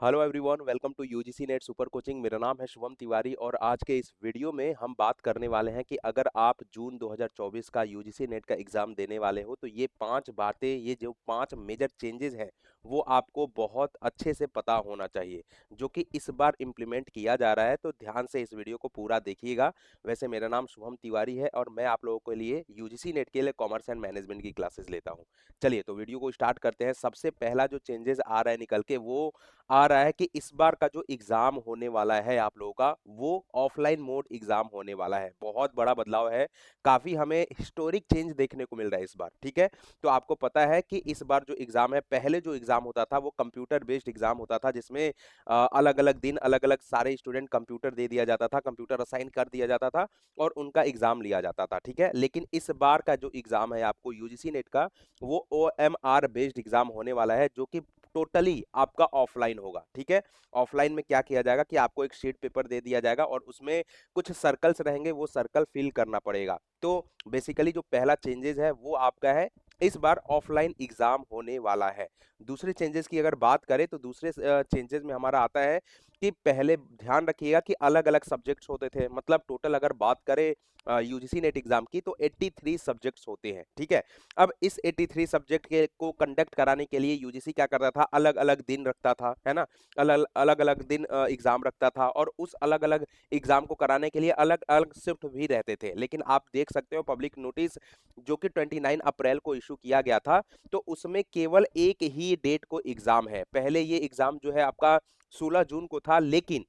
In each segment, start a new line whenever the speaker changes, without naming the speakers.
Hello everyone, welcome to UGC NET super coaching. मेरा नाम है शुभम तिवारी और आज के इस वीडियो में हम बात करने वाले हैं कि अगर आप जून 2024 का यूजीसी नेट का एग्ज़ाम देने वाले हो तो ये 5 बातें, ये जो 5 मेजर चेंजेस हैं वो आपको बहुत अच्छे से पता होना चाहिए, जो कि इस बार इम्प्लीमेंट किया जा रहा है। तो ध्यान से इस वीडियो को पूरा देखिएगा। वैसे मेरा नाम शुभम तिवारी है और मैं आप लोगों के लिए यूजीसी नेट के लिए कॉमर्स एंड मैनेजमेंट की क्लासेस लेता हूँ। चलिए तो वीडियो को स्टार्ट करते हैं। सबसे पहला जो चेंजेस आ रहा है निकल के, वो आ रहा है कि इस बार का जो एग्जाम होने वाला है आप लोगों का, वो ऑफलाइन मोड एग्जाम होने वाला है। बहुत बड़ा बदलाव है, काफी हमें हिस्टोरिक चेंज देखने को मिल रहा है इस बार। ठीक है, तो आपको पता है कि इस बार जो एग्जाम है, पहले जो एग्जाम होता था वो कंप्यूटर बेस्ड एग्जाम होता था, जिसमें अलग अलग दिन अलग अलग सारे स्टूडेंट कंप्यूटर दे दिया जाता था, कंप्यूटर असाइन कर दिया जाता था और उनका एग्जाम लिया जाता था। ठीक है, लेकिन इस बार का जो एग्जाम है आपको यूजीसी नेट का, वो OMR बेस्ड एग्जाम होने वाला है, जो कि टोटली आपका ऑफलाइन होगा। ठीक है, ऑफलाइन में क्या किया जाएगा कि आपको एक शीट पेपर दे दिया जाएगा और उसमें कुछ सर्कल्स रहेंगे, वो सर्कल फिल करना पड़ेगा। तो बेसिकली जो पहला चेंजेस है वो आपका है, इस बार ऑफलाइन एग्जाम होने वाला है। दूसरे चेंजेस की अगर बात करें तो दूसरे चेंजेस में हमारा आता है कि पहले ध्यान रखिएगा कि अलग अलग सब्जेक्ट्स होते थे। मतलब टोटल अगर बात करें यूजीसी नेट एग्जाम की, तो 83 सब्जेक्ट्स होते हैं। ठीक है, अब इस 83 सब्जेक्ट के को कंडक्ट कराने के लिए यूजीसी क्या करता था, अलग अलग दिन रखता था, है ना। अलग अलग अलग दिन एग्जाम रखता था और उस अलग अलग एग्जाम को कराने के लिए अलग अलग शिफ्ट भी रहते थे। लेकिन आप देख सकते हो पब्लिक नोटिस जो कि 29 अप्रैल को इशू किया गया था, तो उसमें केवल एक ही डेट को एग्जाम है। पहले ये एग्जाम जो है आपका 16 जून को था, लेकिन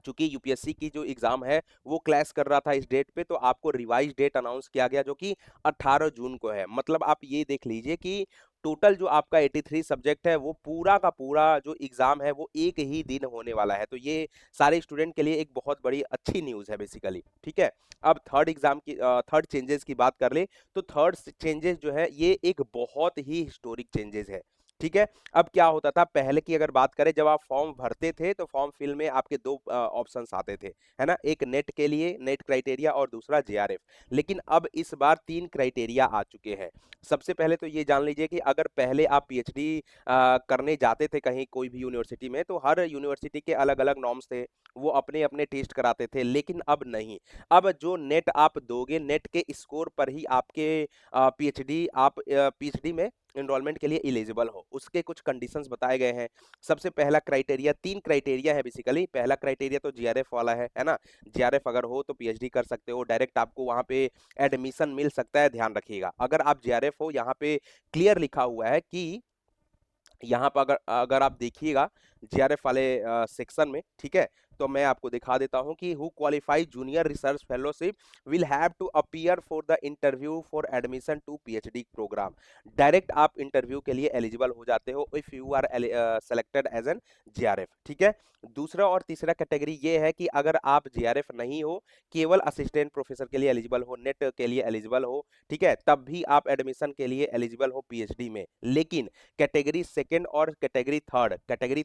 चूंकि यूपीएससी की जो एग्जाम है वो क्लैश कर रहा था इस डेट पे, तो आपको रिवाइज डेट अनाउंस किया गया जो कि 18 जून को है। मतलब आप ये देख लीजिए कि टोटल जो आपका 83 सब्जेक्ट है, वो पूरा का पूरा जो एग्जाम है वो एक ही दिन होने वाला है। तो ये सारे स्टूडेंट के लिए एक बहुत बड़ी अच्छी न्यूज़ है बेसिकली। ठीक है, अब थर्ड चेंजेस की बात कर ले, तो थर्ड चेंजेस जो है ये एक बहुत ही हिस्टोरिक चेंजेस है। ठीक है, अब क्या होता था पहले की अगर बात करें, जब आप फॉर्म भरते थे तो फॉर्म फिल में आपके दो ऑप्शंस आते थे, है ना। एक नेट के लिए नेट क्राइटेरिया और दूसरा जेआरएफ। लेकिन अब इस बार 3 क्राइटेरिया आ चुके हैं। सबसे पहले तो ये जान लीजिए कि अगर पहले आप पीएचडी करने जाते थे कहीं कोई भी यूनिवर्सिटी में, तो हर यूनिवर्सिटी के अलग अलग नॉर्म्स थे, वो अपने अपने टेस्ट कराते थे। लेकिन अब नहीं, अब जो नेट आप दोगे, नेट के स्कोर पर ही आपके पीएचडी में एनरोलमेंट के लिए एलिजिबल हो। उसके कुछ कंडीशंस बताए गए हैं। सबसे पहला क्राइटेरिया, 3 क्राइटेरिया है बेसिकली। पहला क्राइटेरिया तो जीआरएफ वाला है ना। जीआरएफ अगर हो तो पीएचडी कर सकते हो, डायरेक्ट आपको वहां पे एडमिशन मिल सकता है। ध्यान रखिएगा, अगर आप जीआरएफ हो, यहाँ पे क्लियर लिखा हुआ है कि यहाँ पर अगर अगर आप देखिएगा जीआरएफ वाले सेक्शन में, ठीक है, तो मैं आपको दिखा देता हूं कि who qualify junior research fellowship will have to appear for the interview for admission to PhD programme. Direct आप इंटरव्यू के लिए एलिजिबल हो जाते हो if you are selected as an JRF. ठीक है, दूसरा और तीसरा कैटेगरी ये है कि अगर आप जीआरएफ नहीं हो, केवल असिस्टेंट प्रोफेसर के लिए एलिजिबल हो, नेट के लिए एलिजिबल हो, ठीक है, तब भी आप एडमिशन के लिए एलिजिबल हो पीएचडी में। लेकिन कैटेगरी सेकंड और कैटेगरी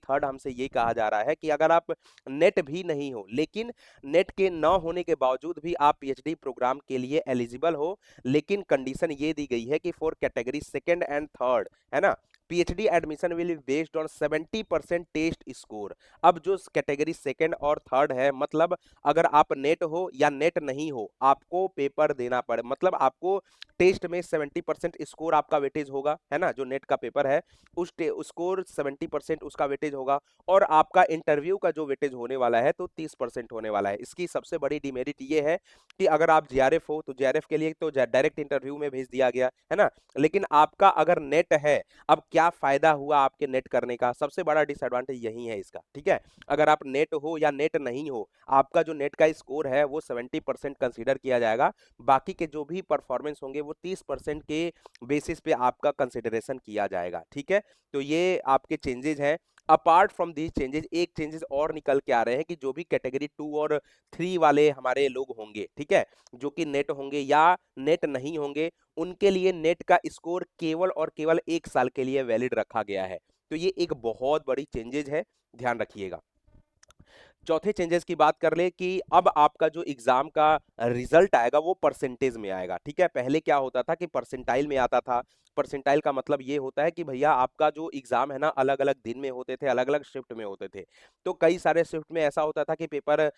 थर्ड हमसे ये कहा जा रहा है कि अगर आप नेट भी नहीं हो, लेकिन नेट के न होने के बावजूद भी आप पीएचडी प्रोग्राम के लिए एलिजिबल हो, लेकिन कंडीशन ये दी गई है कि for category second and third, है ना, PhD admission will be based on 70% test score. अब जो कैटेगरी सेकंड और थर्ड है, मतलब अगर आप नेट हो या नेट नहीं हो, आपको पेपर देना पड़े, मतलब आपको टेस्ट में 70% स्कोर आपका वेटेज होगा, है ना। जो नेट का पेपर है उस स्कोर 70% उसका वेटेज होगा, और आपका इंटरव्यू का जो वेटेज होने वाला है तो 30% होने वाला है। इसकी सबसे बड़ी डिमेरिट ये है कि अगर आप जीआरएफ हो तो जीआरएफ के लिए तो डायरेक्ट इंटरव्यू में भेज दिया गया, है ना। लेकिन आपका अगर नेट है, अब क्या फायदा हुआ आपके नेट करने का, सबसे बड़ा डिसएडवांटेज यही है इसका। ठीक है, अगर आप नेट हो या नेट नहीं हो, आपका जो नेट का स्कोर है वो 70% कंसीडर किया जाएगा। बाकी के जो भी परफॉर्मेंस होंगे वो 30% के बेसिस पे आपका कंसिडरेशन किया जाएगा। ठीक है, तो ये आपके चेंजेस हैं। अपार्ट फ्रॉम दीज चेंजेस, एक चेंजेस और निकल के आ रहे हैं कि जो भी कैटेगरी 2 और 3 वाले हमारे लोग होंगे, ठीक है, जो कि नेट होंगे या नेट नहीं होंगे, उनके लिए नेट का स्कोर केवल और केवल 1 साल के लिए वैलिड रखा गया है। तो ये एक बहुत बड़ी चेंजेस है, ध्यान रखिएगा। चौथे चेंजेस की बात कर ले कि अब आपका जो एग्जाम का रिजल्ट आएगा वो परसेंटेज में आएगा। ठीक है, पहले क्या होता था कि परसेंटाइल में आता था, परसेंटाइल का मतलब ये होता है कि भैया आपका जो एग्जाम है ना अलग अलग दिन में होते थे, अलग अलग शिफ्ट में होते थे। तो कई सारे शिफ्ट में ऐसा होता था कि पेपर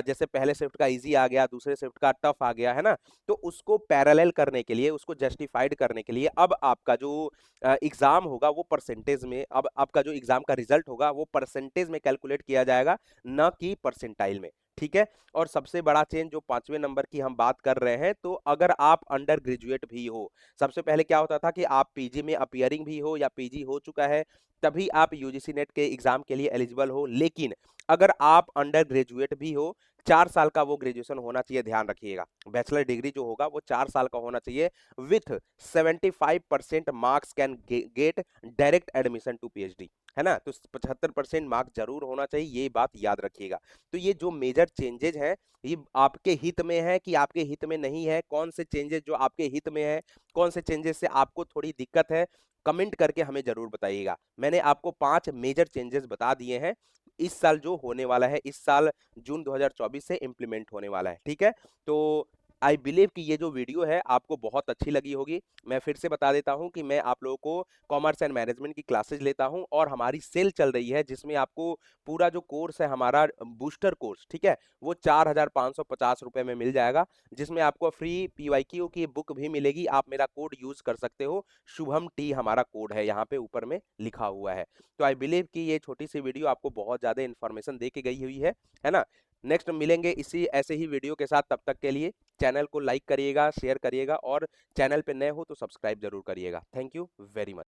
जैसे पहले शिफ्ट का इजी आ गया, दूसरे शिफ्ट का टफ आ गया, है ना। तो उसको पैरेलल करने के लिए, उसको जस्टिफाइड करने के लिए अब आपका जो एग्जाम होगा वो परसेंटेज में, अब आपका जो एग्जाम का रिजल्ट होगा वो परसेंटेज में कैलकुलेट किया जाएगा, न कि परसेंटाइल में। ठीक है। और सबसे बड़ा चेंज जो 5वें नंबर की हम बात कर रहे हैं, तो अगर आप अंडर ग्रेजुएट भी हो, सबसे पहले क्या होता था कि आप पीजी में अपियरिंग भी हो या पीजी हो चुका है, तभी आप यूजीसी नेट के एग्जाम के लिए एलिजिबल हो। लेकिन अगर आप अंडर ग्रेजुएट भी हो, 4 साल का वो ग्रेजुएशन होना चाहिए, ध्यान रखिएगा। बैचलर डिग्री जो होगा वो 4 साल का होना चाहिए। With 75% marks can get direct admission to PhD, है ना। तो 75% मार्क्स जरूर होना चाहिए, ये बात याद रखिएगा। तो ये जो मेजर चेंजेज हैं, ये आपके हित में है कि आपके हित में नहीं है? कौन से चेंजेस जो आपके हित में है, कौन से चेंजेस से आपको थोड़ी दिक्कत है, कमेंट करके हमें जरूर बताइएगा। मैंने आपको 5 मेजर चेंजेस बता दिए हैं, इस साल जो होने वाला है, इस साल जून 2024 से इंप्लीमेंट होने वाला है। ठीक है। तो आई बिलीव कि ये जो वीडियो है आपको बहुत अच्छी लगी होगी। मैं फिर से बता देता हूं कि मैं आप लोगों को कॉमर्स एंड मैनेजमेंट की क्लासेज लेता हूं, और हमारी सेल चल रही है जिसमें आपको पूरा जो कोर्स है हमारा बूस्टर कोर्स, ठीक है, वो 4,550 रुपए में मिल जाएगा, जिसमें आपको फ्री पीवाईक्यू की बुक भी मिलेगी। आप मेरा कोड यूज कर सकते हो, शुभम टी हमारा कोड है, यहाँ पे ऊपर में लिखा हुआ है। तो आई बिलीव कि ये छोटी सी वीडियो आपको बहुत ज्यादा इन्फॉर्मेशन दे के गई हुई है ना। नेक्स्ट मिलेंगे इसी ऐसे ही वीडियो के साथ, तब तक के लिए चैनल को लाइक करिएगा, शेयर करिएगा, और चैनल पे नए हो तो सब्सक्राइब जरूर करिएगा। Thank you very much.